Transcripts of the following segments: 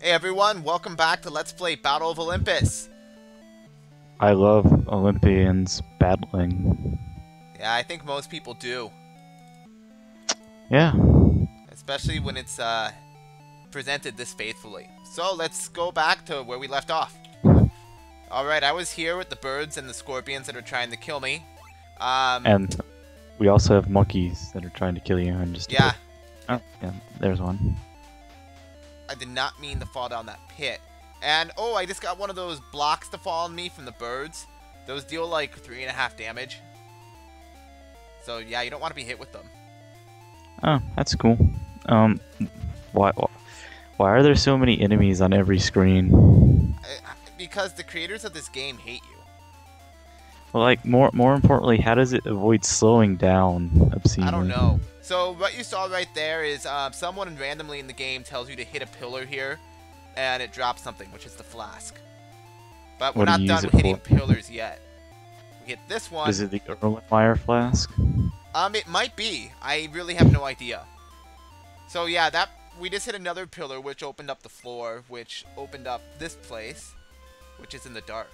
Hey everyone, welcome back to Let's Play Battle of Olympus. I love Olympians battling. Yeah, I think most people do. Yeah. Especially when it's presented this faithfully. So let's go back to where we left off. Alright, I was here with the birds and the scorpions that are trying to kill me. And we also have monkeys that are trying to kill you and just Yeah. Oh, yeah, there's one. I did not mean to fall down that pit. And, oh, I just got one of those blocks to fall on me from the birds. Those deal like 3.5 damage. So, yeah, you don't want to be hit with them. Oh, that's cool. Why are there so many enemies on every screen? Because the creators of this game hate you. Well, like, more importantly, how does it avoid slowing down obscenely? I don't know. So what you saw right there is someone randomly in the game tells you to hit a pillar here, and it drops something, which is the flask. But we're What do not you done use it hitting for? pillars yet. We hit this one. Is it the Erlenmeyer flask? It might be. I really have no idea. So yeah, we just hit another pillar, which opened up the floor, which opened up this place, which is in the dark.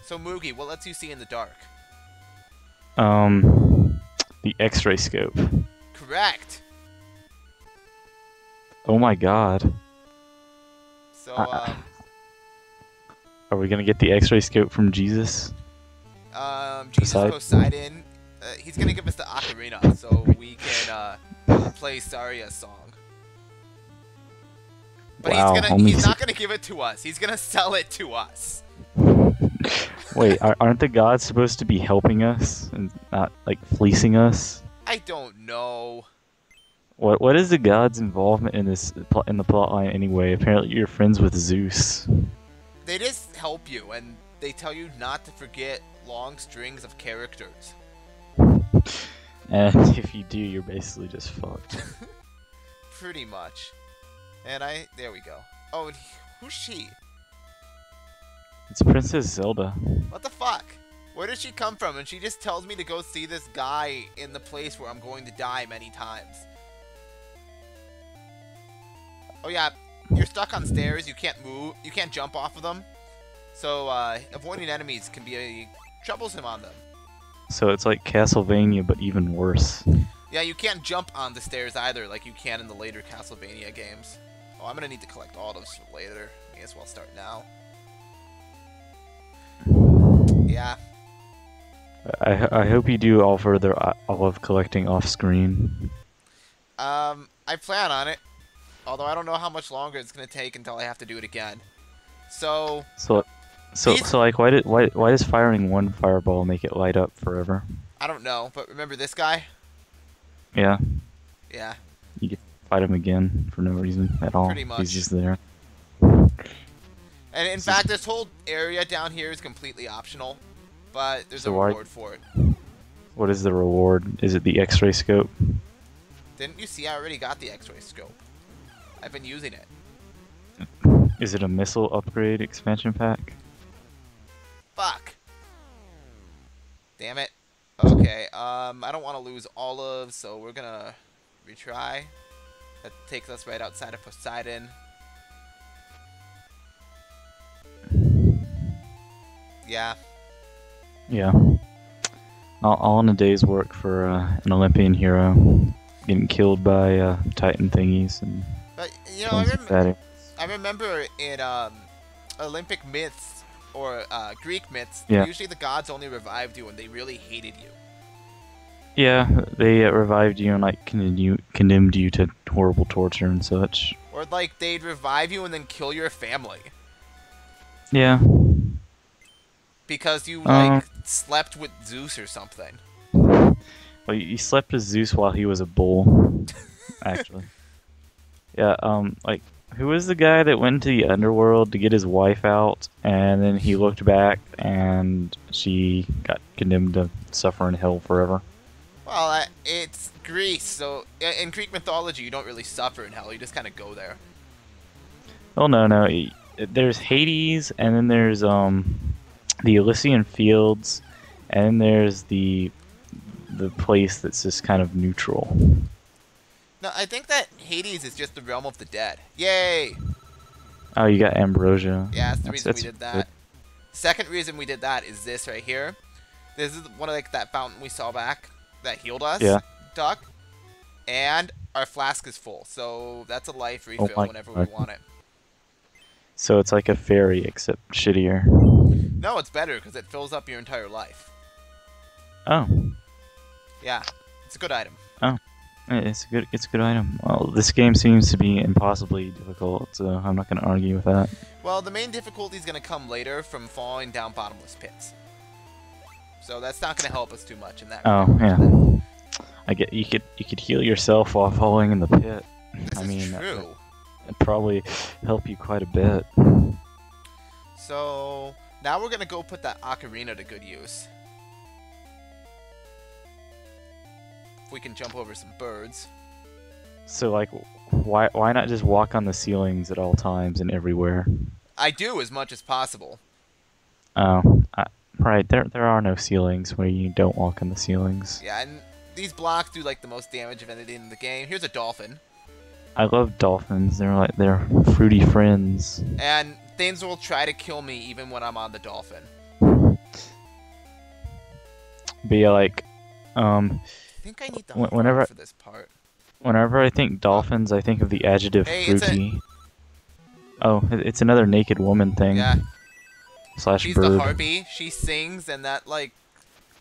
So Moogy, what lets you see in the dark? The X-ray scope. Correct. Oh my god. So Are we gonna get the X-ray scope from Jesus? Jesus Poseidon, he's gonna give us the ocarina, so we can play Saria's song. But Wow, he's not gonna give it to us. He's gonna sell it to us. Wait, aren't the gods supposed to be helping us and not like fleecing us? I don't know. What is the gods' involvement in in the plot line anyway? Apparently, you're friends with Zeus. They just help you, and they tell you not to forget long strings of characters. And if you do, you're basically just fucked. Pretty much. And there we go. Oh, and who's she? It's Princess Zelda. What the fuck? Where did she come from? And she just tells me to go see this guy in the place where I'm going to die many times. Oh yeah, you're stuck on stairs, you can't move, you can't jump off of them. So, avoiding enemies can be troublesome on them. So it's like Castlevania, but even worse. Yeah, you can't jump on the stairs either, like you can in the later Castlevania games. Oh, I'm gonna need to collect all those for later. May as well start now. Yeah. I hope you do all further. I love collecting off screen. I plan on it. Although I don't know how much longer it's gonna take until I have to do it again. So Like, why does firing one fireball make it light up forever? I don't know, but remember this guy? Yeah. Yeah. You can fight him again for no reason at all. Pretty much. He's just there. And in fact, this whole area down here is completely optional, but there's a So reward for it. What is the reward? Is it the X-ray scope? Didn't you see I already got the X-ray scope? I've been using it. Is it a missile upgrade expansion pack? Fuck. Damn it. Okay, I don't want to lose olives, so we're gonna retry. That takes us right outside of Poseidon. Yeah. Yeah. All in a day's work for an Olympian hero. Getting killed by Titan thingies and... But, you know, I remember in Olympic myths or Greek myths, yeah. usually the gods only revived you when they really hated you. Yeah, they revived you and like condemned you to horrible torture and such. Or like they'd revive you and then kill your family. Yeah. Because you like slept with Zeus or something. Well, you slept with Zeus while he was a bull, actually. Yeah, like, who was the guy that went to the underworld to get his wife out, and then he looked back, and she got condemned to suffer in hell forever? Well, it's Greece, so in Greek mythology, you don't really suffer in hell. You just kind of go there. Oh, no. There's Hades, and then there's, the Elysian Fields, and then there's the place that's just kind of neutral. No, I think that Hades is just the realm of the dead. Yay! Oh, you got ambrosia. Yeah, that's the reason we That's did good. that. Second reason we did that is this right here. This is one of like that fountain we saw back that healed us, Yeah. Duck. And our flask is full, so that's a life Oh refill my whenever we god. want it. So it's like a fairy except shittier. No, it's better because it fills up your entire life. Oh. Yeah, it's a good item. Oh. It's a good item. Well, this game seems to be impossibly difficult, so I'm not gonna argue with that. Well, the main difficulty is going to come later from falling down bottomless pits. So that's not going to help us too much in that Oh, regard. yeah. I get you could heal yourself while falling in the pit. This I is mean, true. it'd probably help you quite a bit. So now we're going to go put that ocarina to good use. If we can jump over some birds. So like, why not just walk on the ceilings at all times and everywhere? I do as much as possible. Oh, right. There are no ceilings where you don't walk on the ceilings. Yeah, and these blocks do like the most damage of anything in the game. Here's a dolphin. I love dolphins. They're fruity friends. And things will try to kill me even when I'm on the dolphin. But yeah, like, I think I need the whenever heart for this part. whenever I think dolphins, I think of the adjective Hey, it's fruity. Oh, it's another naked woman thing. Yeah. Slash She's bird. the harpy. She sings, and that like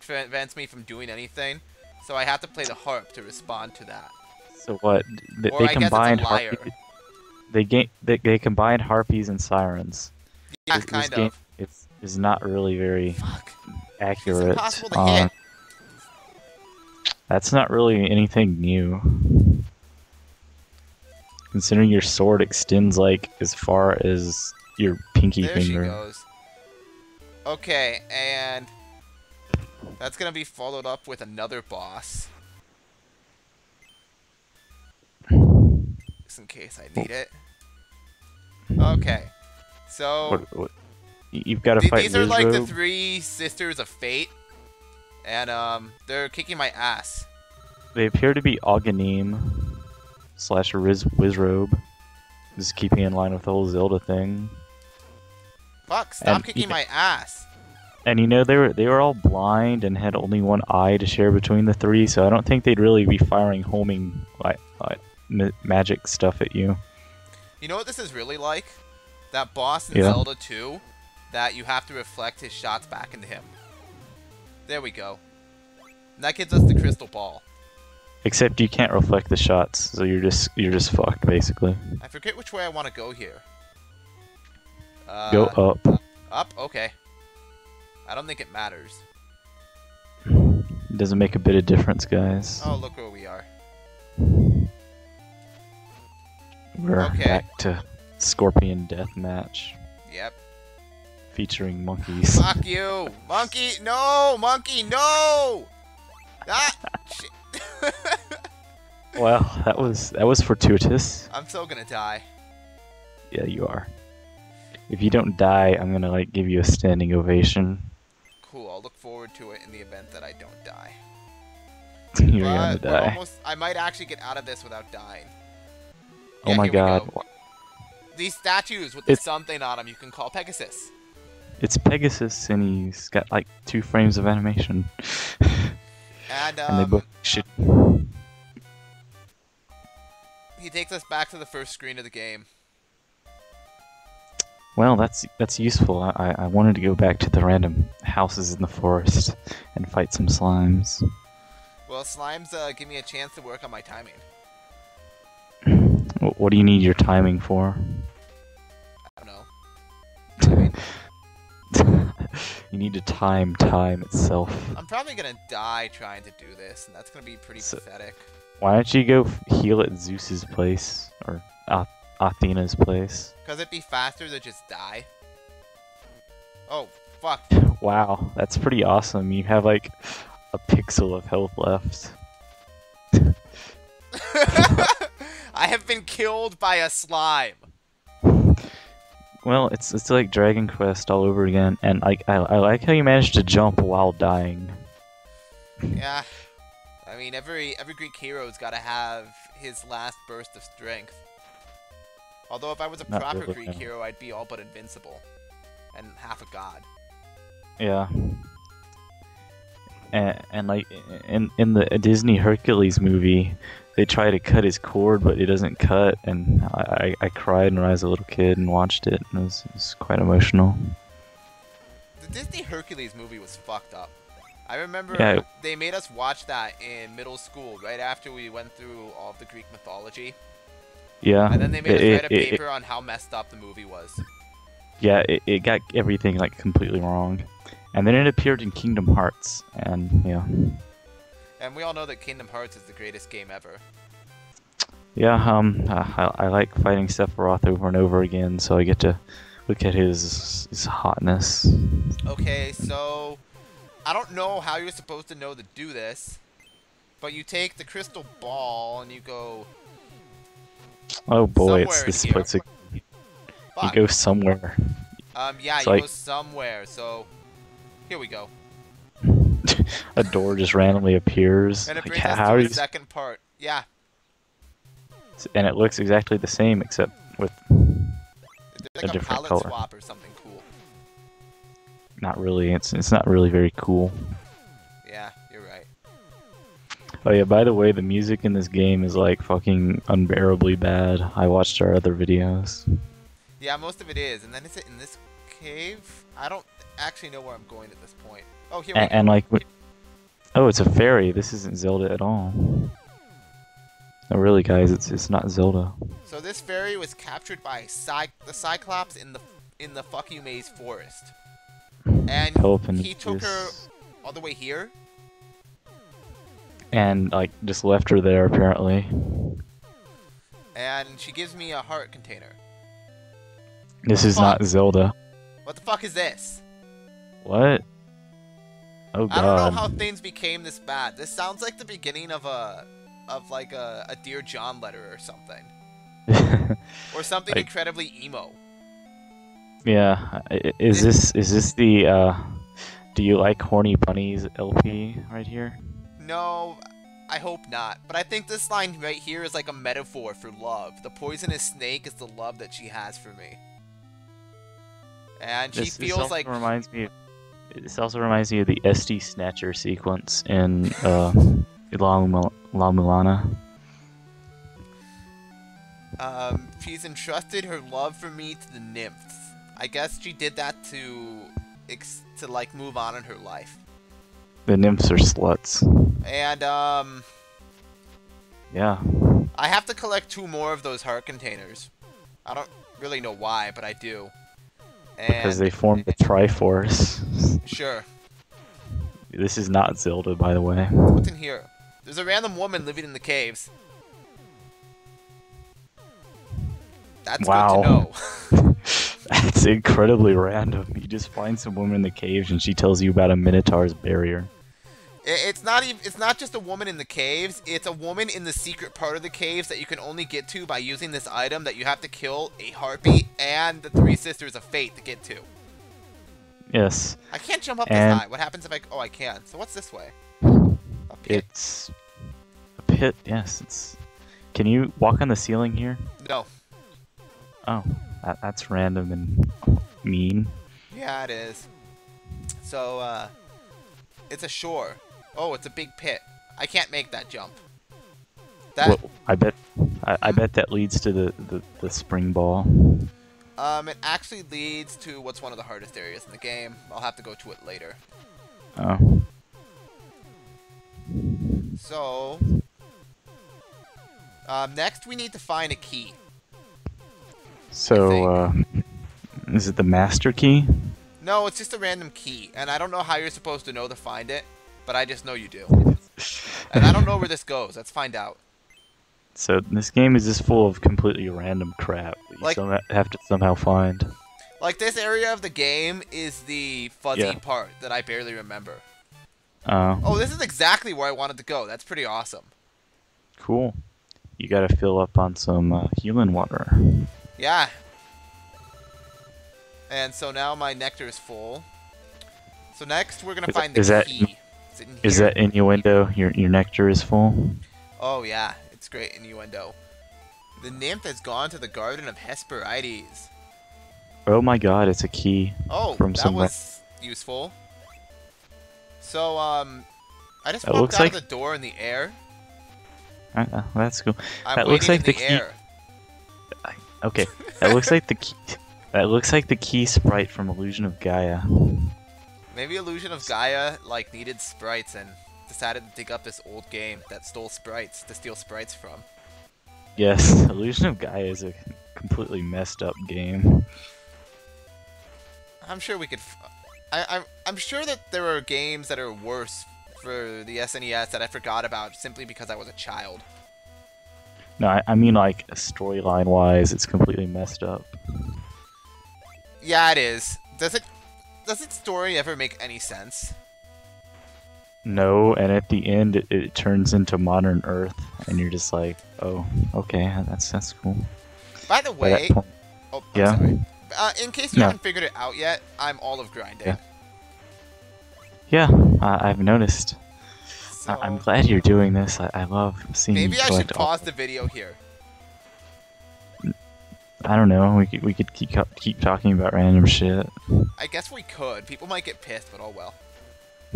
prevents me from doing anything. So I have to play the harp to respond to that. So what? They Or I guess it's a combined lyre. They combined harpies and sirens. Yeah, This kind game of. is not really very Fuck. accurate. It's impossible to hit. That's not really anything new. Considering your sword extends like as far as your pinky There finger. she goes. Okay, and that's gonna be followed up with another boss. Just in case I need it. Okay, so You've got to fight these are like the Lizrobe. 3 sisters of fate, and they're kicking my ass. They appear to be Oghanim slash Wizrobe. Just keeping in line with the whole Zelda thing. Fuck! Stop And kicking my ass. And you know they were all blind and had only one eye to share between the 3, so I don't think they'd really be firing homing like magic stuff at you. You know what this is really like? That boss in Yeah. Zelda 2, that you have to reflect his shots back into him. There we go. And that gives us the crystal ball. Except you can't reflect the shots, so you're just fucked basically. I forget which way I want to go here. Go up. Up? Okay. I don't think it matters. It doesn't make a bit of difference, guys. Oh, look where we are. We're okay. back to Scorpion Deathmatch Yep. featuring monkeys. Fuck you! Monkey! No! Monkey, no! Ah! Shit. Well, that was fortuitous. I'm still gonna die. Yeah, you are. If you don't die, I'm gonna like give you a standing ovation. Cool, I'll look forward to it in the event that I don't die. You're gonna But we're die. almost, I might actually get out of this without dying. Oh Yeah, my here we god. go. These statues with the It's- something on them you can call Pegasus. It's Pegasus and he's got like 2 frames of animation. And, And they both should. he takes us back to the first screen of the game. Well, that's useful. I wanted to go back to the random houses in the forest and fight some slimes. Well, slimes give me a chance to work on my timing. What do you need your timing for? I don't know. Timing. You need to time itself. I'm probably gonna die trying to do this, and that's gonna be pretty So- pathetic. Why don't you go heal at Zeus's place or Athena's place? Cause it'd be faster to just die. Oh, fuck. Wow, that's pretty awesome. You have like a pixel of health left. I have been killed by a slime. Well, it's like Dragon Quest all over again, and like I like how you managed to jump while dying. Yeah. I mean, every Greek hero's gotta have his last burst of strength. Although if I was a Not proper really, Greek no. hero, I'd be all but invincible. And half a god. Yeah. And like in the Disney Hercules movie, they try to cut his cord, but it doesn't cut, and I cried when I was a little kid and watched it, and it was quite emotional. The Disney Hercules movie was fucked up. I remember Yeah. they made us watch that in middle school, right after we went through all of the Greek mythology. Yeah. And then they made us write a paper on how messed up the movie was. Yeah, it got everything like completely wrong. And then it appeared in Kingdom Hearts, and yeah. And we all know that Kingdom Hearts is the greatest game ever. Yeah, I like fighting Sephiroth over and over again, so I get to look at his hotness. Okay, so I don't know how you're supposed to know to do this, but you take the crystal ball and you go. Oh boy, it's somewhere this in here. place. You Fuck. go somewhere. Yeah, It's you like- go somewhere. So here we go, A door just randomly appears. and it Like, brings us how to are the you? second part. Yeah, And it looks exactly the same, except with there's like a different palette color. swap or something cool. not really. It's not really very cool. Yeah, you're right. Oh yeah, by the way, the music in this game is like fucking unbearably bad. I watched our other videos. Yeah, most of it is. And then is it in this cave? I don't actually know where I'm going at this point. Oh, here we go. And like, oh, it's a fairy. This isn't Zelda at all. No, really, guys, it's not Zelda. So this fairy was captured by the Cyclops in the fuck you maze forest. And he took her all the way here. And like just left her there apparently. And she gives me a heart container. This is not Zelda. What the fuck is this? What? Oh I don't know god. how things became this bad. This sounds like the beginning of a Dear John letter or something. Or something Like- incredibly emo. Yeah. Is this the Do You Like Horny Bunnies LP right here? No, I hope not. But I think this line right here is like a metaphor for love. The poisonous snake is the love that she has for me. And she This feels also like... reminds me. This also reminds me of the SD Snatcher sequence in La Mulana. She's entrusted her love for me to the nymphs. I guess she did that to like move on in her life. The nymphs are sluts. And Yeah. I have to collect 2 more of those heart containers. I don't really know why, but I do. And Because they formed the Triforce. sure. This is not Zelda, by the way. What's in here? There's a random woman living in the caves. That's Wow. good to know. That's incredibly random. You just find some woman in the caves and she tells you about a Minotaur's barrier. It's not just a woman in the caves. It's a woman in the secret part of the caves that you can only get to by using this item that you have to kill a harpy and the 3 sisters of fate to get to. Yes. I can't jump up And- this high. What happens if I... Oh, I can. So what's this way? A pit. It's a pit, yes. It's. Can you walk on the ceiling here? No. Oh, that's random and mean. Yeah, it is. So, it's a shore. Oh, it's a big pit. I can't make that jump. That... Well, I bet that leads to the spring ball. It actually leads to what's one of the hardest areas in the game. I'll have to go to it later. Oh. So, next we need to find a key. So, is it the master key? No, it's just a random key, and I don't know how you're supposed to know to find it, but I just know you do. And I don't know where this goes. Let's find out. So this game is just full of completely random crap that you Like- have to somehow find. Like, this area of the game is the fuzzy Yeah. part that I barely remember. Oh, Oh, this is exactly where I wanted to go. That's pretty awesome. cool. You gotta fill up on some healing water. Yeah. And so now my nectar is full. So next we're gonna find the is that- key. Is it in Is here? that innuendo? Your nectar is full. Oh yeah, it's great innuendo. The nymph has gone to the Garden of Hesperides. Oh my god, it's a key Oh, from that somewhere. was useful. So, I just That popped looks out of like the door in the air. That's cool. I'm That looks waiting like in the the key. air. Okay, that looks like the key. That looks like the key sprite from Illusion of Gaia. Maybe Illusion of Gaia, like, needed sprites and decided to dig up this old game that stole sprites, to steal sprites from. Yes, Illusion of Gaia is a completely messed up game. I'm sure we could... I'm sure that there are games that are worse for the SNES that I forgot about simply because I was a child. No, I mean like storyline wise, it's completely messed up. Yeah, it is. Does its story ever make any sense? No, and at the end it turns into modern Earth, and you're just like, oh, okay, that's cool. By the By that way... point, Oh, yeah. I'm sorry. In case you No. haven't figured it out yet, I'm olive grinding. Yeah, I've noticed. So I'm glad you're doing this. I love seeing maybe you I should collect pause the video here. I don't know. We could keep talking about random shit. I guess we could. People might get pissed, but oh well.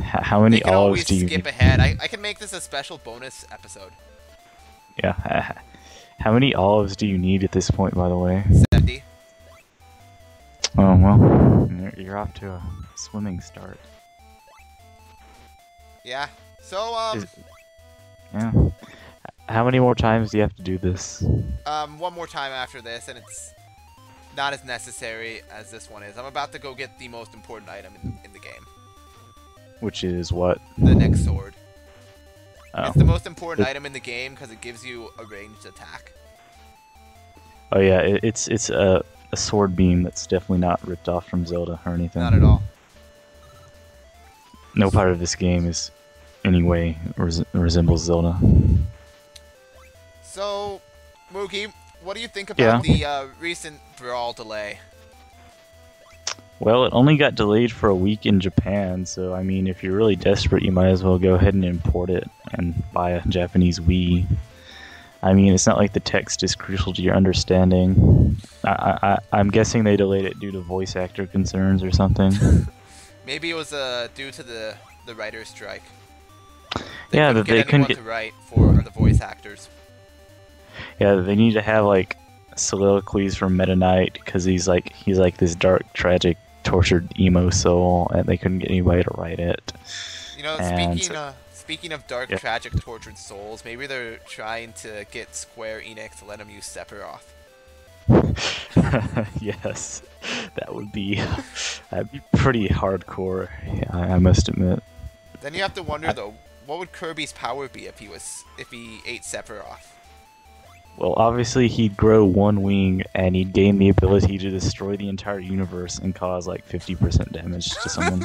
How They many can olives always do you skip need? ahead. I can make this a special bonus episode. Yeah. How many olives do you need at this point, by the way? 70. Oh well, you're off to a swimming start. Yeah. So Yeah. How many more times do you have to do this? one more time after this, and it's not as necessary as this one is. I'm about to go get the most important item in the game. Which is what? The next sword. Oh. It's the most important item in the game because it gives you a ranged attack. Oh yeah, it's a sword beam that's definitely not ripped off from Zelda or anything. Not at all. No part of this game is any way resembles Zelda. So, Moogie, what do you think about the recent Brawl delay? Well, it only got delayed for a week in Japan, so I mean, if you're really desperate, you might as well go ahead and import it and buy a Japanese Wii. I mean, it's not like the text is crucial to your understanding. I'm guessing they delayed it due to voice actor concerns or something. Maybe it was due to the writer's strike. Yeah, couldn't that they get couldn't anyone get. to write for the voice actors. Yeah, they need to have like soliloquies from Meta Knight because he's like this dark, tragic, tortured emo soul, and they couldn't get anybody to write it. You know, And speaking of dark, Yeah. tragic, tortured souls, maybe they're trying to get Square Enix to let them use Sephiroth. Yes, that'd be pretty hardcore. Yeah, I must admit. Then you have to wonder though, what would Kirby's power be if he ate Sephiroth? Well, obviously he'd grow one wing and he'd gain the ability to destroy the entire universe and cause like 50% damage to someone.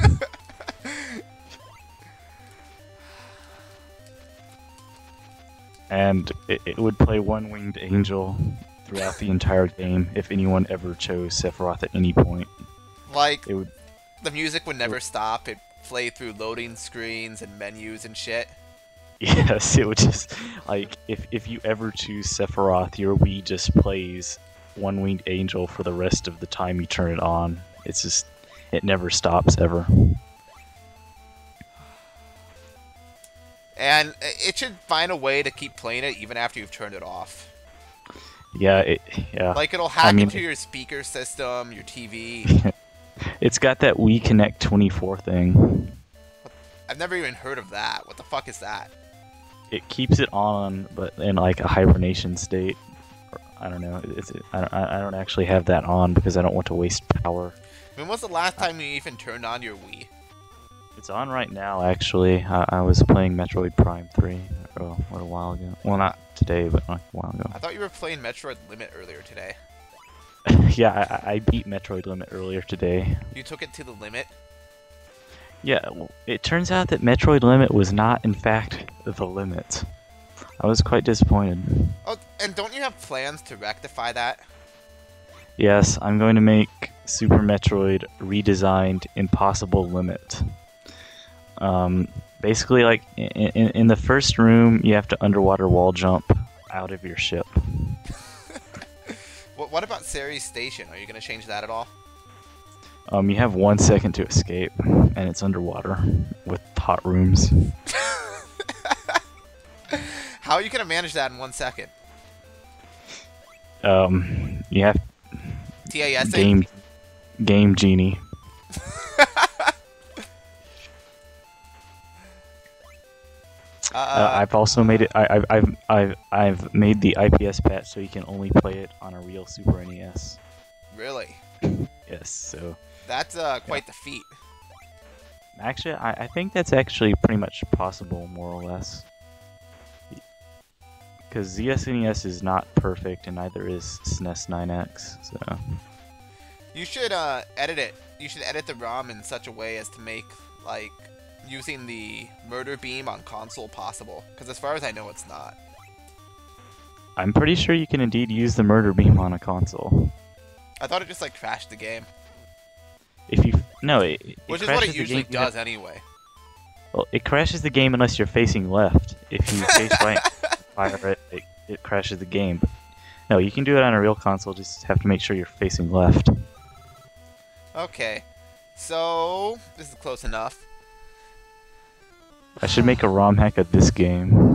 And it would play one-winged angel throughout the entire game if anyone ever chose Sephiroth at any point. Like, It would. the music would never stop. It'd play through loading screens and menus and shit. Yes, it would just like if you ever choose Sephiroth, your Wii just plays one-winged angel for the rest of the time you turn it on. It's just it never stops ever. And it should find a way to keep playing it even after you've turned it off. Yeah, yeah. Like, it'll hack mean- into your speaker system, your TV. It's got that Wii Connect 24 thing. I've never even heard of that. What the fuck is that? It keeps it on, but in like a hibernation state. I don't know. I don't actually have that on because I don't want to waste power. When was the last time you even turned on your Wii? It's on right now, actually. I was playing Metroid Prime 3 a while ago. Well, not today, but like a while ago. I thought you were playing Metroid Limit earlier today. Yeah, I beat Metroid Limit earlier today. You took it to the limit? Yeah, well, it turns out that Metroid Limit was not, in fact, the limit. I was quite disappointed. Oh, and don't you have plans to rectify that? Yes, I'm going to make Super Metroid redesigned Impossible Limit. Basically, like, in the first room, you have to underwater wall jump out of your ship. what about Ceres Station? Are you gonna change that at all? You have 1 second to escape, and it's underwater with hot rooms. How are you gonna manage that in 1 second? You have TAS game genie. I've also made it. I've made the IPS patch so you can only play it on a real Super NES. Really? Yes. So that's quite the feat. Actually, I think that's actually pretty much possible, more or less. Because ZSNES is not perfect, and neither is SNES 9X. So you should edit it. You should edit the ROM in such a way as to make like using the murder beam on console possible. Because as far as I know, it's not. I'm pretty sure you can indeed use the murder beam on a console. I thought it just like crashed the game. If you no, it which is what it crashes the usually game, does anyway. Well, it crashes the game unless you're facing left. If you face right, fire it crashes the game. But no, you can do it on a real console. Just have to make sure you're facing left. Okay, so this is close enough. I should make a ROM hack of this game.